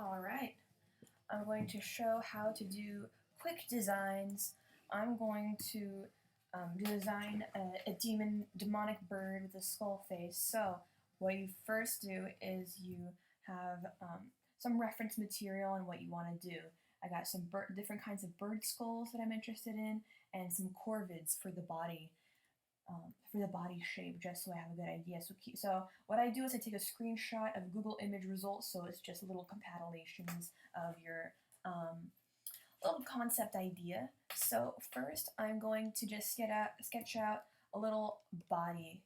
All right, I'm going to show how to do quick designs. I'm going to design a demonic bird with a skull face. So what you first do is you have some reference material and what you want to do. I got some different kinds of bird skulls that I'm interested in, and some corvids for the body shape, just so I have a good idea. So what I do is I take a screenshot of Google image results, so it's just little compilations of your little concept idea. So first I'm going to just sketch out a little body.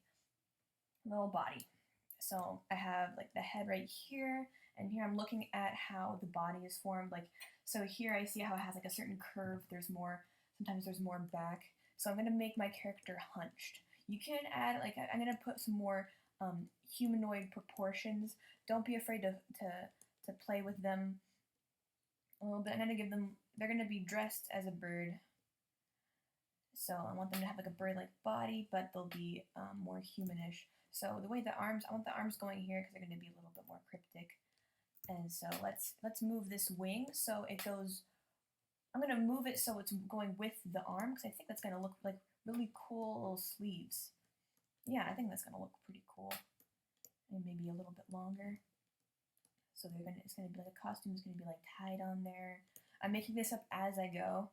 So I have like the head right here, and here I'm looking at how the body is formed. Like, so here I see how it has like a certain curve. Sometimes there's more back. So I'm gonna make my character hunched. You can add, like, I'm gonna put some more humanoid proportions. Don't be afraid to play with them a little bit. I'm gonna give them, they're gonna be dressed as a bird. So I want them to have like a bird-like body, but they'll be more humanish. So the way the arms, I want the arms going here because they're going to be a little bit more cryptic. And so let's move this wing so it goes. I'm going to move it so it's going with the arm because I think that's going to look like really cool little sleeves. Yeah, I think that's going to look pretty cool. And maybe a little bit longer. So it's going to be like a costume is going to be like tied on there. I'm making this up as I go.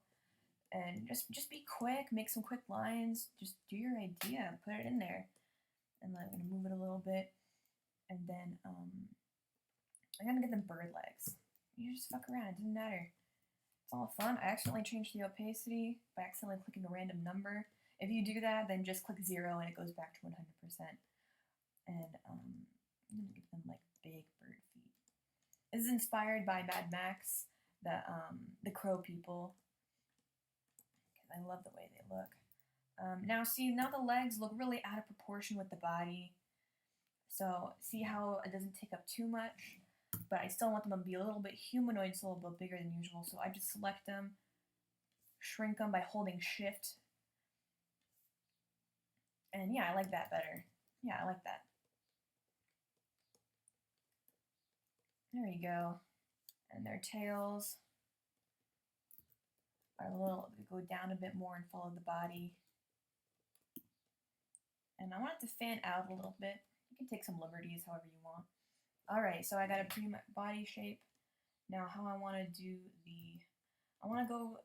And just be quick, make some quick lines, just do your idea, put it in there. And then I'm going to move it a little bit. And then I'm going to get the bird legs. You just fuck around, it doesn't matter. It's all fun. I accidentally changed the opacity by accidentally clicking a random number. If you do that, then just click 0 and it goes back to 100%. And I'm going to give them like big bird feet. This is inspired by Mad Max, the crow people. I love the way they look. Now the legs look really out of proportion with the body. So see how it doesn't take up too much, but I still want them to be a little bit humanoid, so a little bit bigger than usual. So I just select them, shrink them by holding shift. And yeah, I like that better. Yeah, I like that. There you go. And their tails go down a bit more and follow the body. And I want it to fan out a little bit. You can take some liberties however you want. Alright, so I got a pretty body shape. Now how I want to do I want to go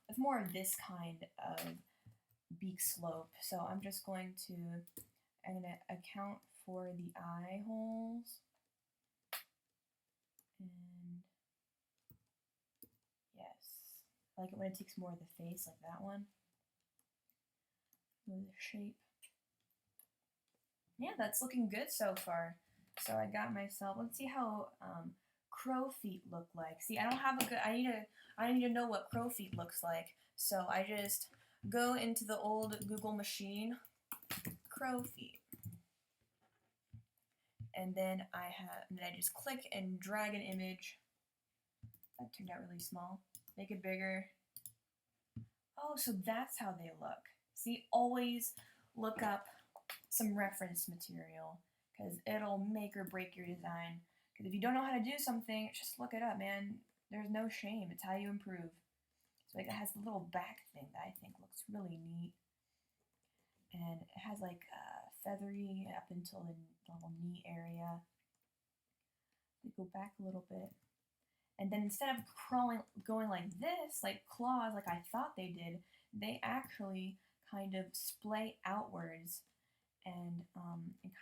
with more of this kind of beak slope. So I'm going to account for the eye holes. And yes, I like it when it takes more of the face, like that one. Move the shape. Yeah, that's looking good so far. So I got myself, let's see how crow feet look like. See, I don't have a good, I need to know what crow feet looks like. So I just go into the old Google machine, crow feet. And then I just click and drag an image. That turned out really small. Make it bigger. Oh, so that's how they look. See, always look up some reference material because it'll make or break your design. Because if you don't know how to do something, just look it up, man. There's no shame. It's how you improve. So like it has the little back thing that I think looks really neat. And it has like feathery up until the little knee area. We go back a little bit. And then instead of going like this, like claws, like I thought they did, they actually kind of splay outwards and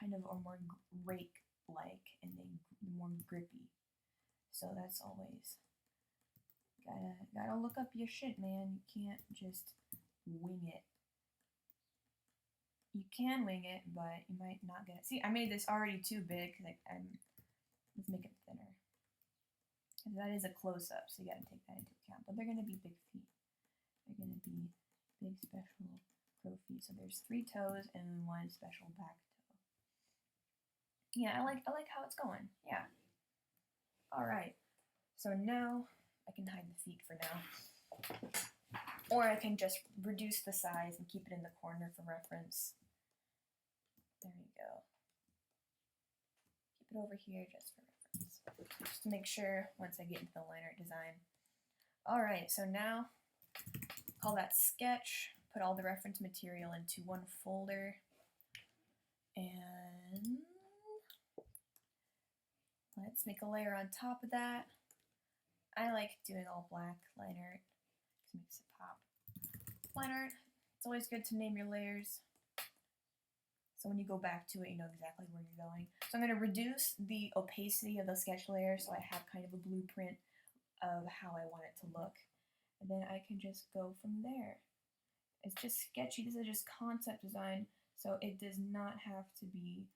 kind of are more rake-like and they're more grippy. So that's always gotta look up your shit, man. You can't just wing it. You can wing it, but you might not get it. See, I made this already too big. Let's make it thinner. That is a close-up, so you gotta take that into account. But they're gonna be big feet. They're gonna be big special crow feet. So there's 3 toes and 1 special back toe. Yeah, I like how it's going. Yeah. All right. So now I can hide the feet for now. Or I can just reduce the size and keep it in the corner for reference. There you go. Keep it over here just for reference. just to make sure once I get into the line art design. Alright, so now call that sketch, put all the reference material into one folder, and let's make a layer on top of that. I like doing all black line art, it makes it pop. Line art, it's always good to name your layers, so when you go back to it, you know exactly where you're going. So I'm going to reduce the opacity of the sketch layer so I have kind of a blueprint of how I want it to look. And then I can just go from there. It's just sketchy. This is just concept design, so it does not have to be,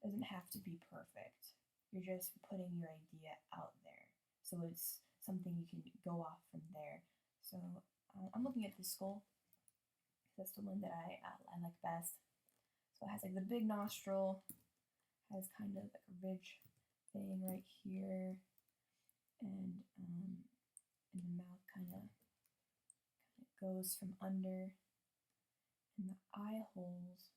doesn't have to be perfect. You're just putting your idea out there. So it's something you can go off from there. So I'm looking at this skull. That's the one that I like best. So it has like the big nostril, has kind of like a ridge thing right here, and the mouth kind of goes from under, and the eye holes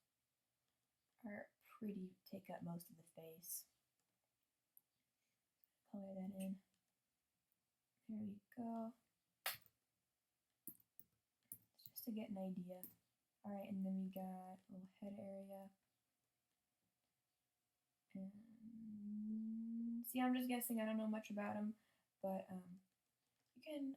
are pretty, take up most of the face. Color that in. There we go. Just to get an idea. Alright, and then we got a little head area. And see, I'm just guessing, I don't know much about him, but you can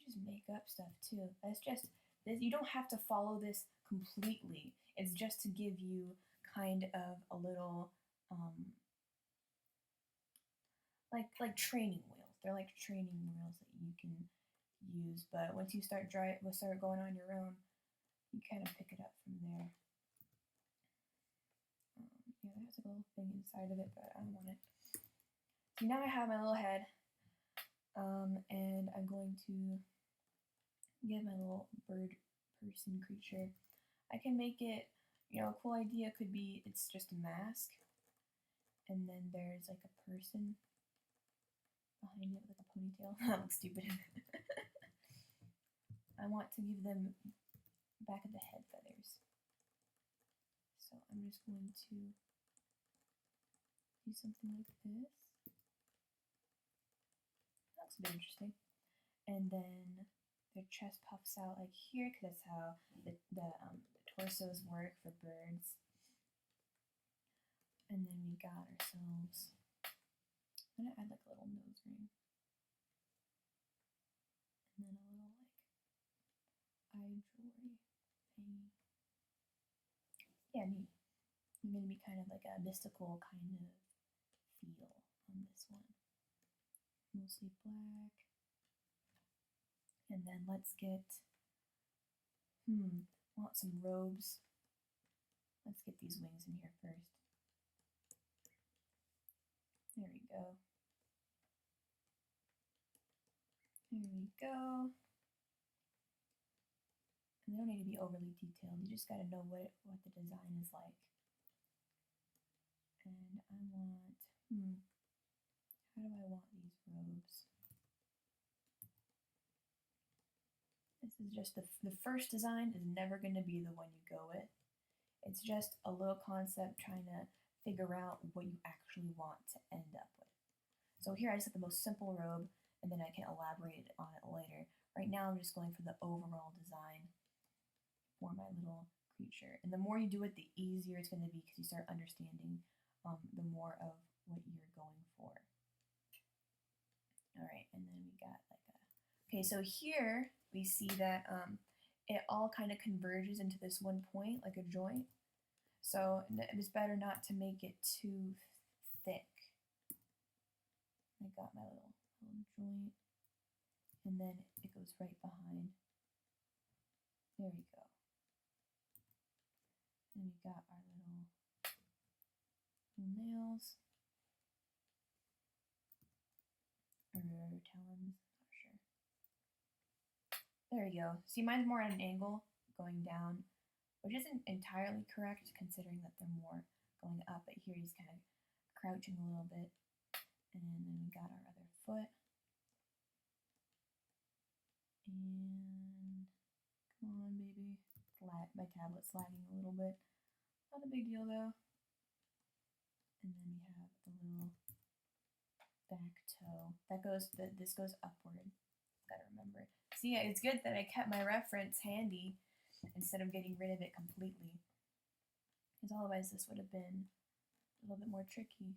just make up stuff too. That's just this. You don't have to follow this completely. It's just to give you kind of a little like training wheels. They're like training wheels that you can use, but once you start going on your own, you kind of pick it up from there. Yeah, there's a little thing inside of it, but I don't want it. So now I have my little head, and I'm going to get my little bird person creature. I can make it, you know, a cool idea could be it's just a mask, and then there's like a person behind it with like a ponytail. That looks stupid. I want to give them back of the head feathers. So I'm just going to do something like this. That looks a bit interesting. And then their chest puffs out like here, because that's how the torsos work for birds. And then we got ourselves, I'm gonna add like a little nose ring. And then a little like eye jewelry thing. Yeah, neat. I'm gonna be kind of like a mystical kind of feel on this one. Mostly black. And then let's get, want some robes. Let's get these wings in here first. There we go. There we go. And they don't need to be overly detailed. You just gotta know what the design is like. And I want, how do I want these robes? This is just the first design is never going to be the one you go with. It's just a little concept trying to figure out what you actually want to end up with. So here I just have the most simple robe, and then I can elaborate on it later. Right now I'm just going for the overall design for my little creature. And the more you do it, the easier it's going to be because you start understanding the more of what you're going for. Alright, and then we got like a... Okay, so here we see that it all kind of converges into this one point, like a joint. So it's better not to make it too thick. I got my little joint, and then it goes right behind. There we go. And we got our little nails. Or talons, not sure. There we go. See, mine's more at an angle, going down, which isn't entirely correct considering that they're more going up, but here he's kind of crouching a little bit. And then we got our other foot. And come on, baby. My tablet's lagging a little bit. Not a big deal though. And then we have the little back toe. This goes upward. Gotta remember. See, yeah, it's good that I kept my reference handy instead of getting rid of it completely. Because otherwise this would have been a little bit more tricky.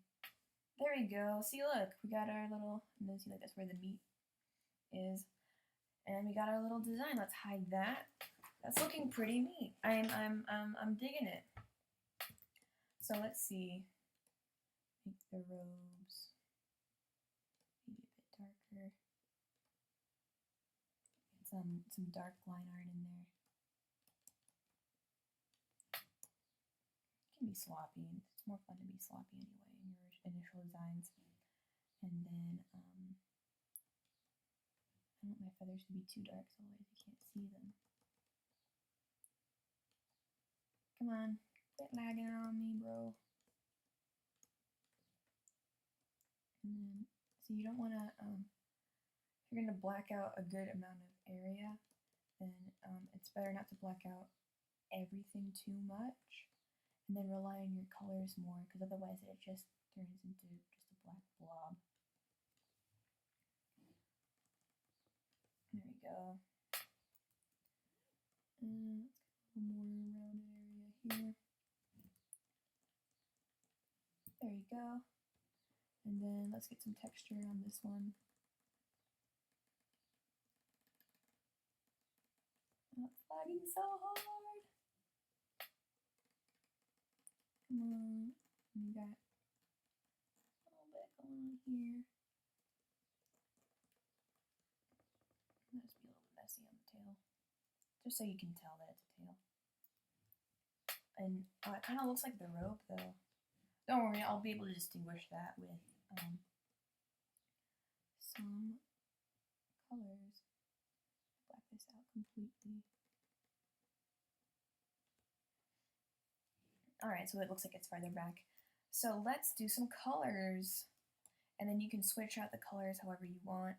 There we go. See, look, we got our little, and see, like that's where the meat is. And we got our little design. Let's hide that. That's looking pretty neat. I'm digging it. So let's see. Make the robes maybe a bit darker. Get some dark line art in there. It can be sloppy. It's more fun to be sloppy anyway in your initial designs. And then I don't want my feathers to be too dark, so otherwise you can't see them. Come on, quit lagging on me, bro. And then, so you don't want to, if you're going to black out a good amount of area, then it's better not to black out everything too much, and then rely on your colors more, because otherwise it just turns into just a black blob. There we go. And let's get a little more rounded area here. There you go. And then let's get some texture on this one. Oh, it's lagging so hard. Come on. We got a little bit going on here. Let's be a little bit messy on the tail. Just so you can tell that it's a tail. And it kind of looks like the robe though. Don't worry, I'll be able to distinguish that with some colors. Black this out completely. Alright, so it looks like it's farther back. So let's do some colors. And then you can switch out the colors however you want.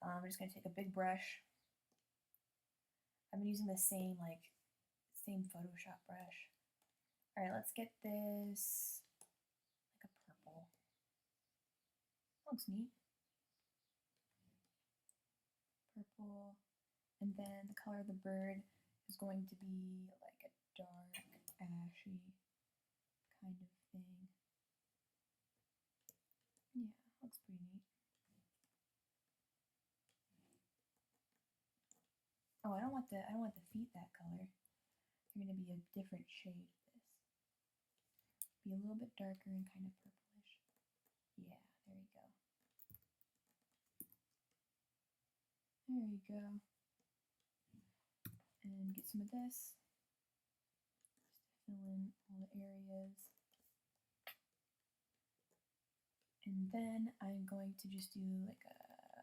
I'm just going to take a big brush. I've been using the same Photoshop brush. Alright, let's get this like a purple. Looks neat. Purple. And then the color of the bird is going to be like a dark, ashy kind of thing. Yeah, looks pretty neat. Oh, I don't want the feet that color. They're gonna be a different shade of this. Be a little bit darker and kind of purplish. Yeah, there you go. There you go. And get some of this. Just to fill in all the areas. And then I'm going to just do like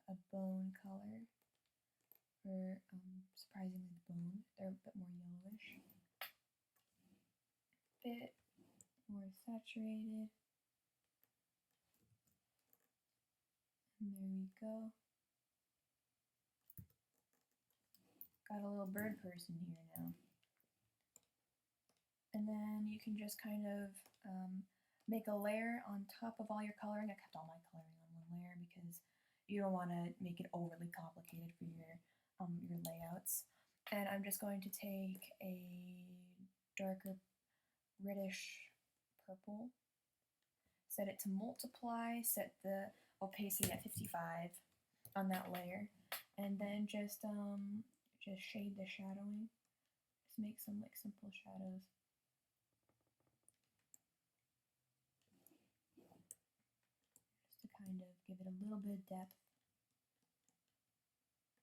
a bone color. For surprisingly the bone, they're a bit more yellowish. Bit more saturated. And there we go. Got a little bird person here now. And then you can just kind of make a layer on top of all your coloring. I kept all my coloring on one layer because you don't want to make it overly complicated for your layouts. And I'm just going to take a darker reddish purple, set it to multiply, set the opacity at 55 on that layer, and then just shade the shadowing. Just make some like simple shadows. Just to kind of give it a little bit of depth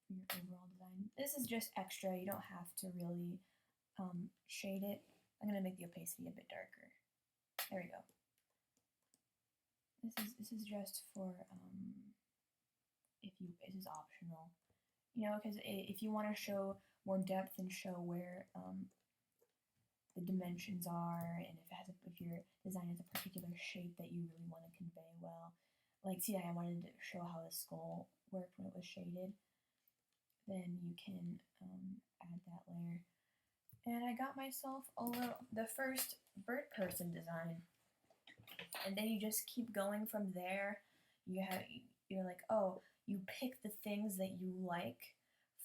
for your overall design. This is just extra, you don't have to really shade it. I'm gonna make the opacity a bit darker. There we go. This is just for this is optional, you know, because if you want to show more depth and show where the dimensions are, and if your design has a particular shape that you really want to convey well, like see, I wanted to show how the skull worked when it was shaded, then you can add that layer. And I got myself the first bird person design. And then you just keep going from there. You're like, oh, you pick the things that you like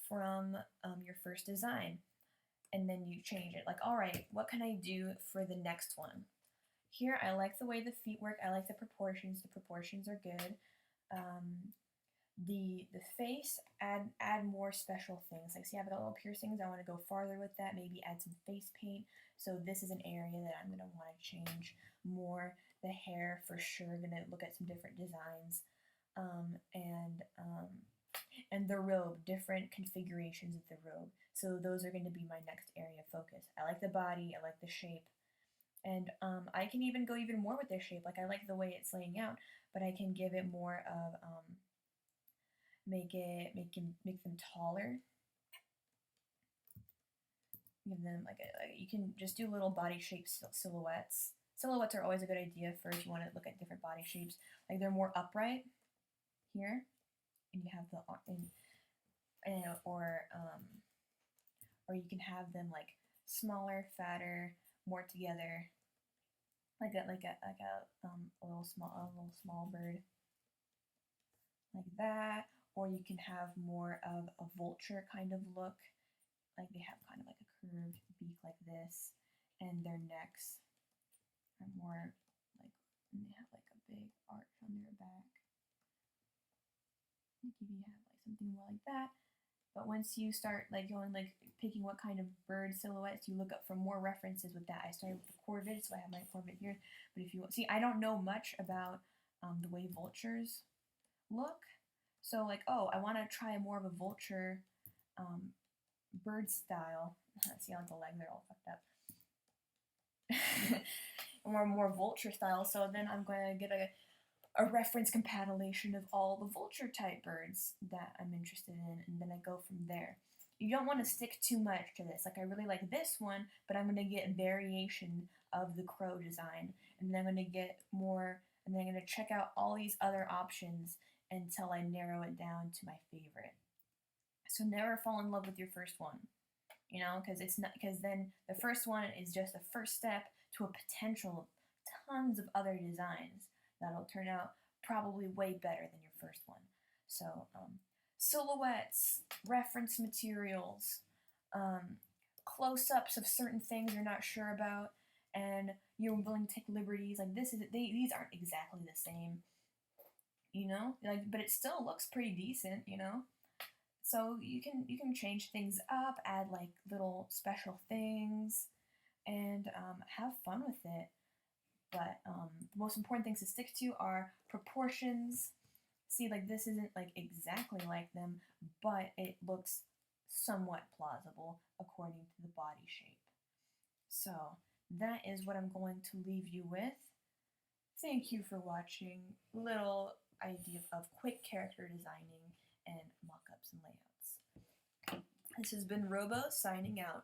from your first design, and then you change it. Like, all right, what can I do for the next one? Here, I like the way the feet work. I like the proportions. The proportions are good. The face, add more special things. Like, see, I've got little piercings. I want to go farther with that. Maybe add some face paint. So this is an area that I'm gonna want to change more. The hair, for sure, gonna look at some different designs, um, and um, and the robe, different configurations of the robe. So those are going to be my next area of focus. I like the body. I like the shape. And I can even go even more with this shape. Like, I like the way it's laying out, but I can give it more of make them taller. Give them like you can just do little body shape silhouettes. Silhouettes are always a good idea for if you want to look at different body shapes. Like, they're more upright here, and you have the or you can have them like smaller, fatter, more together, like a little small bird, like that. Or you can have more of a vulture kind of look, like they have kind of like a curved beak like this, and their necks are more like, and they have like a big arch on their back. Like, if you have like something more like that. But once you start like going like picking what kind of bird silhouettes, you look up for more references with that. I started with the corvid, so I have my corvid here. But if you see, I don't know much about the way vultures look. So like, oh, I want to try more of a vulture bird style. See, like the legs are all fucked up. more vulture style. So then I'm going to get a reference compilation of all the vulture type birds that I'm interested in, and then I go from there. You don't want to stick too much to this. Like, I really like this one, but I'm going to get variation of the crow design, and then I'm going to get more, and then I'm going to check out all these other options until I narrow it down to my favorite. So never fall in love with your first one, you know, because then the first one is just the first step to a potential tons of other designs that'll turn out probably way better than your first one. So silhouettes, reference materials, close-ups of certain things you're not sure about, and you're willing to take liberties. Like, these aren't exactly the same, you know, like, but it still looks pretty decent, you know. So you can change things up, add like little special things, and have fun with it. But the most important things to stick to are proportions. See, like, this isn't like exactly like them, but it looks somewhat plausible according to the body shape. So that is what I'm going to leave you with. Thank you for watching. Little idea of quick character designing and mock-ups and layouts. This has been Robo signing out.